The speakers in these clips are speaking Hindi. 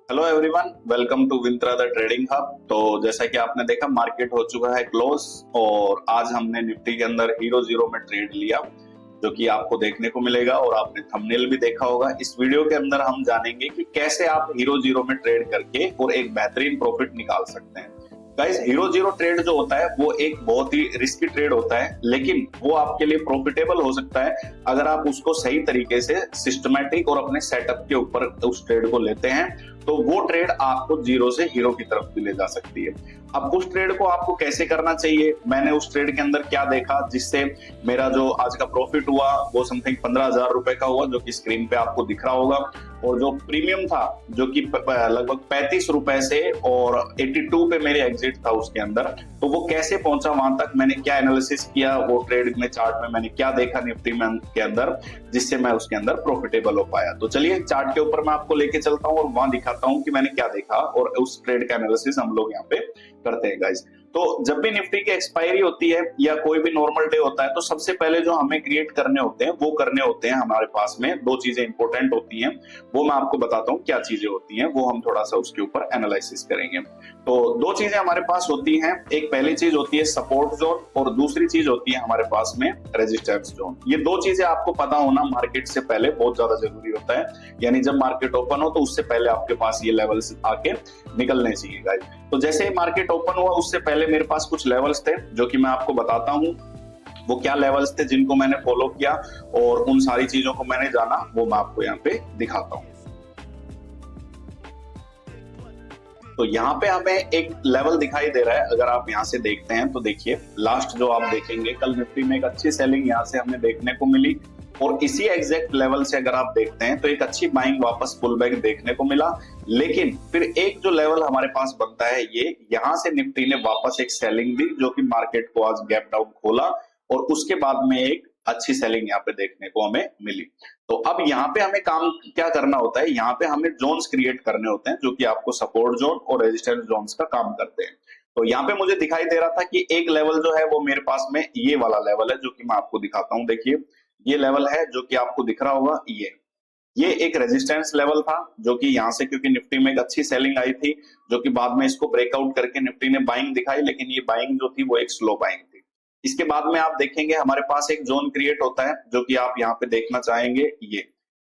Hello everyone, welcome to Vintra the trading hub. तो जैसा कि आपने देखा, मार्केट हो चुका है क्लोज और आज हमने निफ्टी के अंदर हीरो जीरो में ट्रेड लिया, जो कि आपको देखने को मिलेगा और आपने थंबनेल भी देखा होगा। इस वीडियो के अंदर हम जानेंगे कि कैसे आप हीरो जीरो में ट्रेड करके और एक बेहतरीन प्रॉफिट निकाल सकते हैं। गाइस, हीरो जीरो ट्रेड जो होता है वो एक बहुत ही रिस्की ट्रेड होता है, लेकिन वो आपके लिए प्रॉफिटेबल हो सकता है अगर आप उसको सही तरीके से सिस्टमैटिक और अपने सेटअप के ऊपर उस ट्रेड को लेते हैं। तो वो ट्रेड आपको जीरो से हीरो की तरफ भी ले जा सकती है। अब उस ट्रेड को आपको कैसे करना चाहिए, मैंने उस ट्रेड के अंदर क्या देखा जिससे मेरा जो आज का प्रॉफिट हुआ वो समथिंग 15,000 रुपए का हुआ, जो कि स्क्रीन पे आपको दिख रहा होगा। और जो प्रीमियम था जो कि लगभग 35 रुपए से और 82 पे मेरे एग्जिट था उसके अंदर, तो वो कैसे पहुंचा वहां तक, मैंने क्या एनालिसिस किया, वो ट्रेड में चार्ट में मैंने क्या देखा निफ्टी में के अंदर, जिससे मैं उसके अंदर प्रॉफिटेबल हो पाया। तो चलिए चार्ट के ऊपर मैं आपको लेके चलता हूँ और वहां दिखाता हूँ कि मैंने क्या देखा और उस ट्रेड का एनालिसिस हम लोग यहाँ पे करते हैं गाइस। तो जब भी निफ्टी की एक्सपायरी होती है या कोई भी नॉर्मल डे होता है, तो सबसे पहले जो हमें क्रिएट करने होते हैं वो करने होते हैं हमारे पास में दो चीजें इंपॉर्टेंट होती हैं। वो मैं आपको बताता हूँ क्या चीजें होती हैं, वो हम थोड़ा सा उसके ऊपर एनालिसिस करेंगे। तो दो चीजें हमारे पास होती हैं, एक पहली चीज होती है सपोर्ट जोन और दूसरी चीज होती है हमारे पास में रेजिस्टेंस जोन। ये दो चीजें आपको पता होना मार्केट से पहले बहुत ज्यादा जरूरी होता है, यानी जब मार्केट ओपन हो तो उससे पहले आपके पास ये लेवल्स आके निकलने चाहिए गाइस। तो जैसे ही मार्केट ओपन हुआ उससे पहले मेरे पास कुछ लेवल्स थे जो कि मैं आपको बताता हूँ वो क्या लेवल्स थे जिनको मैंने फॉलो किया और उन सारी चीजों को मैंने जाना, वो मैं आपको यहाँ पे दिखाता हूँ। तो यहाँ पे हमें एक लेवल दिखाई दे रहा है, अगर आप यहाँ से देखते हैं तो देखिए लास्ट जो आप देखेंगे कल निफ्टी में एक अच्छी सेलिंग यहाँ से हमें देखने को मिली और इसी एग्जैक्ट लेवल से अगर आप देखते हैं तो एक अच्छी बाइंग वापस पुल बैक देखने को मिला। लेकिन फिर एक जो लेवल हमारे पास बनता है, ये यहाँ से निफ्टी ने वापस एक सेलिंग दी जो कि मार्केट को आज गैप डाउन खोला और उसके बाद में एक अच्छी सेलिंग यहाँ पे देखने को हमें मिली। तो अब यहाँ पे हमें काम क्या करना होता है, यहाँ पे हमें जोन्स क्रिएट करने होते हैं जो कि आपको सपोर्ट जोन और रेजिस्टेंस जोन्स का काम करते हैं। तो यहाँ पे मुझे दिखाई दे रहा था कि एक लेवल जो है वो मेरे पास में ये वाला लेवल है जो कि मैं आपको दिखाता हूँ। देखिए ये लेवल है जो कि आपको दिख रहा होगा, ये एक रेजिस्टेंस लेवल था जो कि यहाँ से क्योंकि निफ्टी में एक अच्छी सेलिंग आई थी जो कि बाद में इसको ब्रेकआउट करके निफ्टी ने बाइंग दिखाई, लेकिन ये बाइंग जो थी वो एक स्लो बाइंग थी। इसके बाद में आप देखेंगे हमारे पास एक जोन क्रिएट होता है जो कि आप यहाँ पे देखना चाहेंगे,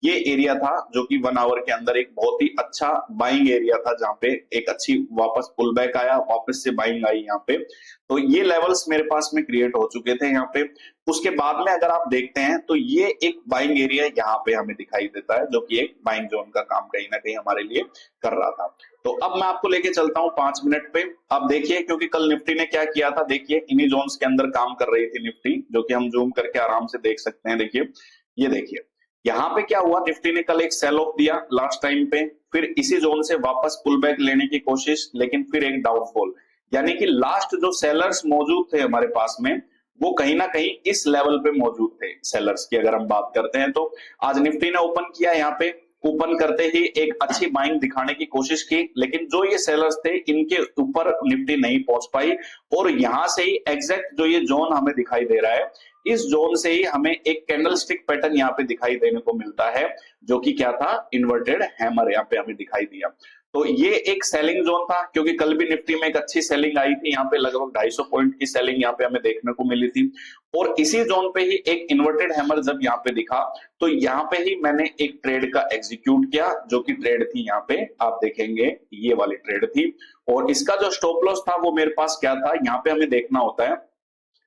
ये एरिया था जो कि 1 आवर के अंदर एक बहुत ही अच्छा बाइंग एरिया था जहां पे एक अच्छी वापस पुल बैक आया, वापस से बाइंग आई यहाँ पे। तो ये लेवल्स मेरे पास में क्रिएट हो चुके थे यहाँ पे। उसके बाद में अगर आप देखते हैं तो ये एक बाइंग एरिया यहाँ पे हमें दिखाई देता है जो कि एक बाइंग जोन का काम कहीं ना कहीं हमारे लिए कर रहा था। तो अब मैं आपको लेके चलता हूँ 5 मिनट पे। अब देखिए क्योंकि कल निफ्टी ने क्या किया था, देखिए इन्हीं जोन्स के अंदर काम कर रही थी निफ्टी, जो कि हम जूम करके आराम से देख सकते हैं। देखिए ये देखिए यहाँ पे क्या हुआ, निफ्टी ने कल एक सेल ऑफ दिया लास्ट टाइम पे, फिर इसी जोन से वापस पुल बैक लेने की कोशिश, लेकिन फिर एक डाउनफॉल। यानी कि लास्ट जो सेलर्स मौजूद थे हमारे पास में वो कहीं ना कहीं इस लेवल पे मौजूद थे सेलर्स की। अगर हम बात करते हैं तो आज निफ्टी ने ओपन किया, यहाँ पे ओपन करते ही एक अच्छी बाइंग दिखाने की कोशिश की, लेकिन जो ये सेलर्स थे इनके ऊपर निफ्टी नहीं पहुंच पाई और यहां से ही एग्जैक्ट जो ये जोन हमें दिखाई दे रहा है, इस जोन से ही हमें एक कैंडल स्टिक पैटर्न यहाँ पे दिखाई देने को मिलता है जो कि क्या था, इन्वर्टेड हैमर यहाँ पे हमें दिखाई दिया। तो ये एक सेलिंग जोन था क्योंकि कल भी निफ्टी में एक अच्छी सेलिंग आई थी, यहाँ पे लगभग 250 पॉइंट की सेलिंग यहाँ पे हमें देखने को मिली थी और इसी जोन पे ही एक इन्वर्टेड हैमर जब यहाँ पे दिखा तो यहाँ पे ही मैंने एक ट्रेड का एग्जीक्यूट किया जो कि ट्रेड थी यहाँ पे आप देखेंगे ये वाली ट्रेड थी। और इसका जो स्टॉप लॉस था वो मेरे पास क्या था, यहाँ पे हमें देखना होता है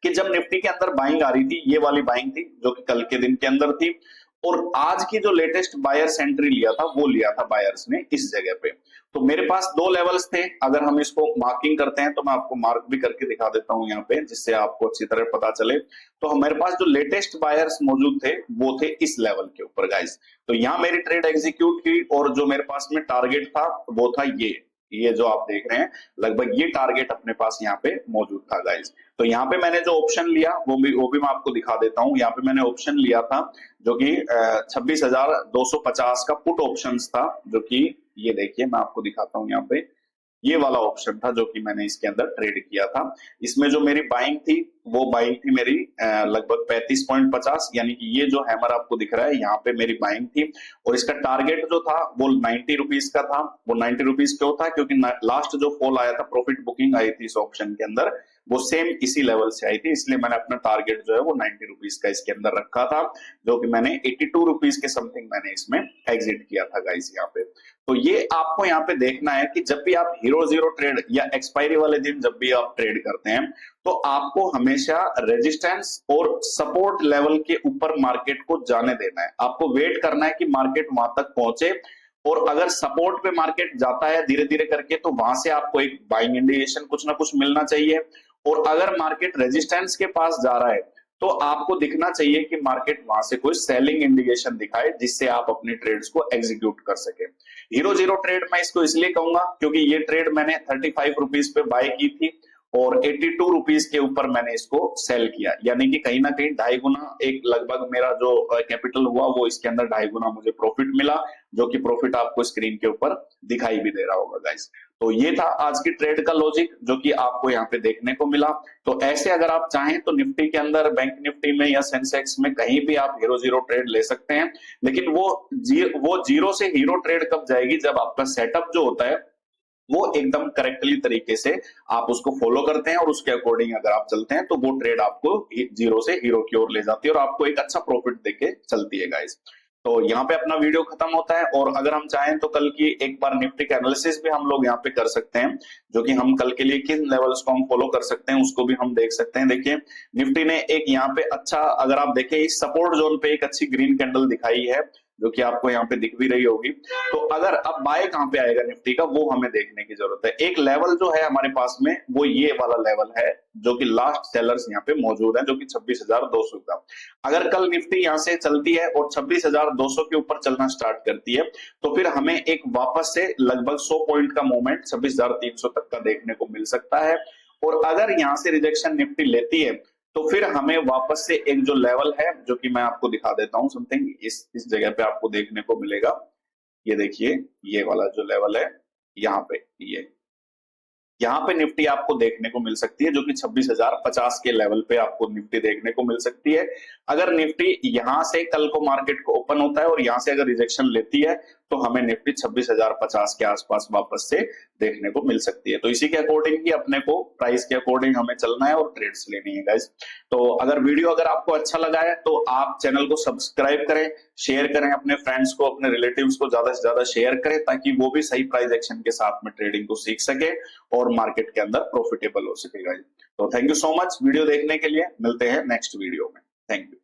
कि जब निफ्टी के अंदर बाइंग आ रही थी, ये वाली बाइंग थी जो कि कल के दिन के अंदर थी और आज की जो लेटेस्ट बायर्स एंट्री लिया था वो लिया था बायर्स ने इस जगह पे। तो मेरे पास दो लेवल्स थे, अगर हम इसको मार्किंग करते हैं तो मैं आपको मार्क भी करके दिखा देता हूं यहाँ पे जिससे आपको अच्छी तरह पता चले। तो मेरे पास जो लेटेस्ट बायर्स मौजूद थे वो थे इस लेवल के ऊपर गाइस। तो यहाँ मेरी ट्रेड एग्जीक्यूट की और जो मेरे पास में टारगेट था वो था ये जो आप देख रहे हैं, लगभग ये टारगेट अपने पास यहाँ पे मौजूद था गाइस। तो यहाँ पे मैंने जो ऑप्शन लिया वो भी मैं आपको दिखा देता हूँ। यहाँ पे मैंने ऑप्शन लिया था जो कि 26,250 का पुट ऑप्शन था, जो कि ये देखिए मैं आपको दिखाता हूँ यहाँ पे, ये वाला ऑप्शन था जो कि मैंने इसके अंदर ट्रेड किया था। इसमें जो मेरी बाइंग थी वो बाइंग थी मेरी लगभग 35.50, यानी कि ये जो हैमर आपको दिख रहा है यहाँ पे मेरी बाइंग थी। और इसका टारगेट जो था वो 90 रुपीज का था। वो 90 रुपीज क्यों था? क्योंकि लास्ट जो फॉल आया था, प्रॉफिट बुकिंग आई थी इस ऑप्शन के अंदर, वो सेम इसी लेवल से आई थी, इसलिए मैंने अपना टारगेट जो है वो 90 रुपीज का इसके अंदर रखा था, जो कि मैंने 82 रुपीज के समथिंग मैंने इसमें एग्जिट किया था गाइस यहाँ पे। तो ये आपको यहाँ पे देखना है कि जब भी आप हीरो जीरो ट्रेड या एक्सपायरी वाले दिन जब भी आप ट्रेड करते हैं, तो आपको हमेशा रेजिस्टेंस और सपोर्ट लेवल के ऊपर मार्केट को जाने देना है। आपको वेट करना है कि मार्केट वहां तक पहुंचे, और अगर सपोर्ट पे मार्केट जाता है धीरे धीरे करके, तो वहां से आपको एक बाइंग इंडिकेशन कुछ ना कुछ मिलना चाहिए। और अगर मार्केट रेजिस्टेंस के पास जा रहा है, तो आपको दिखना चाहिए कि मार्केट वहां से कोई सेलिंग इंडिकेशन दिखाए, जिससे आप अपनी ट्रेड्स को एग्जीक्यूट कर सके। हीरो जीरो ट्रेड मैं इसको इसलिए कहूंगा क्योंकि ये ट्रेड मैंने 35 रुपीज पे बाय की थी और 82 रुपीज के ऊपर मैंने इसको सेल किया, यानी कि कहीं ना कहीं 2.5 गुना एक लगभग मेरा जो कैपिटल हुआ वो इसके अंदर 2.5 गुना मुझे प्रॉफिट मिला, जो कि प्रॉफिट आपको स्क्रीन के ऊपर दिखाई भी दे रहा होगा गाइस। तो ये था आज की ट्रेड का लॉजिक जो कि आपको यहाँ पे देखने को मिला। तो ऐसे अगर आप चाहें तो निफ्टी के अंदर, बैंक निफ्टी में या सेंसेक्स में कहीं भी आप हीरो जीरो ट्रेड ले सकते हैं, लेकिन वो जीरो से हीरो ट्रेड कब जाएगी? जब आपका सेटअप जो होता है वो एकदम करेक्टली तरीके से आप उसको फॉलो करते हैं और उसके अकॉर्डिंग अगर आप चलते हैं, तो वो ट्रेड आपको जीरो से हीरो की ओर ले जाती है और आपको एक अच्छा प्रॉफिट देके चलती है गाइस। तो यहाँ पे अपना वीडियो खत्म होता है, और अगर हम चाहें तो कल की एक बार निफ्टी का एनालिसिस भी हम लोग यहाँ पे कर सकते हैं, जो कि हम कल के लिए किन लेवल्स को हम फॉलो कर सकते हैं उसको भी हम देख सकते हैं। देखिए निफ्टी ने एक यहाँ पे अच्छा, अगर आप देखें इस सपोर्ट जोन पे एक अच्छी ग्रीन कैंडल दिखाई है, जो कि आपको यहाँ पे दिख भी रही होगी। तो अगर अब बाय कहां पे आएगा निफ्टी का, वो हमें देखने की जरूरत है। एक लेवल जो है हमारे पास में वो ये वाला लेवल है, जो कि लास्ट सेलर्स यहाँ पे मौजूद है, जो कि 26,200 का। अगर कल निफ्टी यहाँ से चलती है और 26,200 के ऊपर चलना स्टार्ट करती है, तो फिर हमें एक वापस से लगभग 100 पॉइंट का मूवमेंट 26,300 तक का देखने को मिल सकता है। और अगर यहाँ से रिजेक्शन निफ्टी लेती है, तो फिर हमें वापस से एक जो लेवल है, जो कि मैं आपको दिखा देता हूं समथिंग, इस जगह पे आपको देखने को मिलेगा। ये देखिए ये वाला जो लेवल है यहाँ पे, ये यहाँ पे निफ्टी आपको देखने को मिल सकती है, जो कि 26,050 के लेवल पे आपको निफ्टी देखने को मिल सकती है। अगर निफ्टी यहाँ से कल को मार्केट को ओपन होता है और यहाँ से अगर रिजेक्शन लेती है, तो हमें निफ्टी 26,050 के आसपास वापस से देखने को मिल सकती है। तो इसी के अकॉर्डिंग ही अपने को प्राइस के अकॉर्डिंग हमें चलना है और ट्रेड्स लेनी है गाइस। तो अगर वीडियो अगर आपको अच्छा लगा है तो आप चैनल को सब्सक्राइब करें, शेयर करें, अपने फ्रेंड्स को, अपने रिलेटिव्स को ज्यादा से ज्यादा शेयर करें, ताकि वो भी सही प्राइस एक्शन के साथ में ट्रेडिंग को सीख सके और मार्केट के अंदर प्रॉफिटेबल हो सके गाइस। तो thank you so much video देखने के लिए, मिलते हैं नेक्स्ट वीडियो में। Thank you.